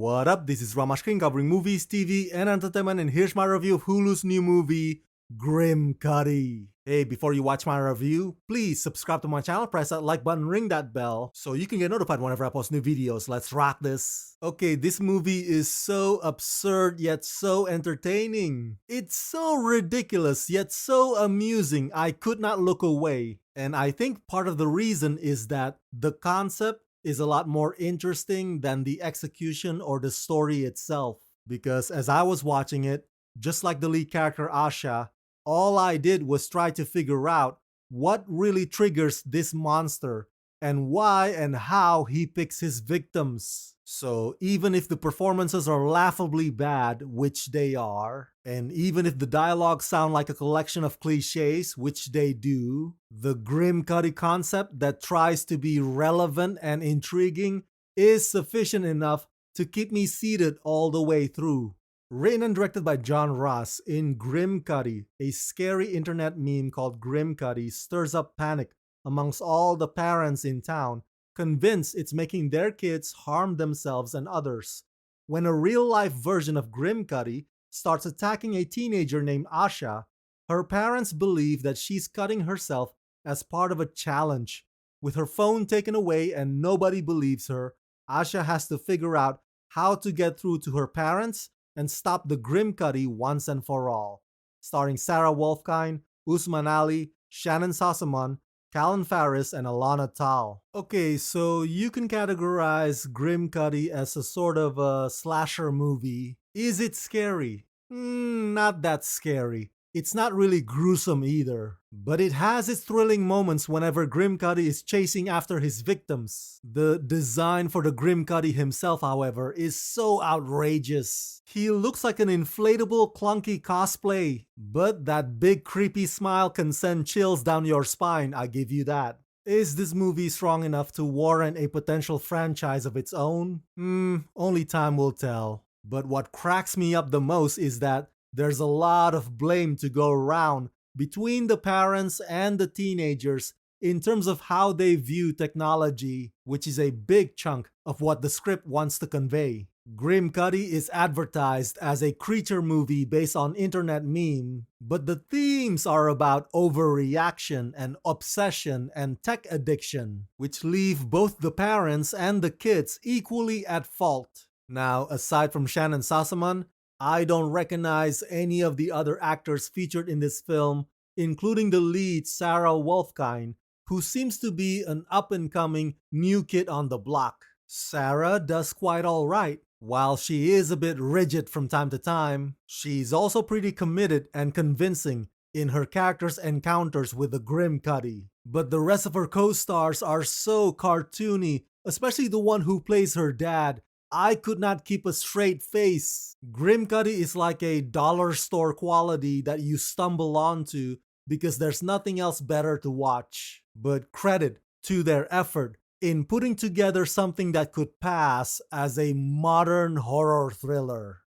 What up, this is Ramashkin covering movies, TV, and entertainment, and here's my review of Hulu's new movie, Grimcutty. Hey, before you watch my review, please subscribe to my channel, press that like button, ring that bell, so you can get notified whenever I post new videos. Let's rock this. Okay, this movie is so absurd yet so entertaining. It's so ridiculous yet so amusing, I could not look away. And I think part of the reason is that the concept is a lot more interesting than the execution or the story itself. Because as I was watching it, just like the lead character Asha, all I did was try to figure out what really triggers this monster and why and how he picks his victims. So even if the performances are laughably bad, which they are, and even if the dialogue sound like a collection of cliches, which they do, the Grimcutty concept that tries to be relevant and intriguing is sufficient enough to keep me seated all the way through. Written and directed by John Ross, in Grimcutty, a scary internet meme called Grimcutty stirs up panic amongst all the parents in town, convinced it's making their kids harm themselves and others. When a real-life version of Grimcutty starts attacking a teenager named Asha, her parents believe that she's cutting herself as part of a challenge. With her phone taken away and nobody believes her, Asha has to figure out how to get through to her parents and stop the Grimcutty once and for all. Starring Sarah Wolfkind, Usman Ali, Shannon Sossamon, Callan Farris, and Alana Tal. Okay, so you can categorize Grimcutty as a sort of a slasher movie. Is it scary? Not that scary. It's not really gruesome either. But it has its thrilling moments whenever Grimcutty is chasing after his victims. The design for the Grimcutty himself, however, is so outrageous. He looks like an inflatable, clunky cosplay, but that big creepy smile can send chills down your spine, I give you that. Is this movie strong enough to warrant a potential franchise of its own? Only time will tell. But what cracks me up the most is that there's a lot of blame to go around between the parents and the teenagers in terms of how they view technology, which is a big chunk of what the script wants to convey. Grimcutty is advertised as a creature movie based on internet meme, but the themes are about overreaction and obsession and tech addiction, which leave both the parents and the kids equally at fault. Now, aside from Shannon Sossamon, I don't recognize any of the other actors featured in this film, including the lead Sarah Wolfkind, who seems to be an up-and-coming new kid on the block. Sarah does quite alright. While she is a bit rigid from time to time, she's also pretty committed and convincing in her character's encounters with the Grimcutty. But the rest of her co-stars are so cartoony, especially the one who plays her dad. I could not keep a straight face. Grimcutty is like a dollar store quality that you stumble onto because there's nothing else better to watch. But credit to their effort in putting together something that could pass as a modern horror thriller.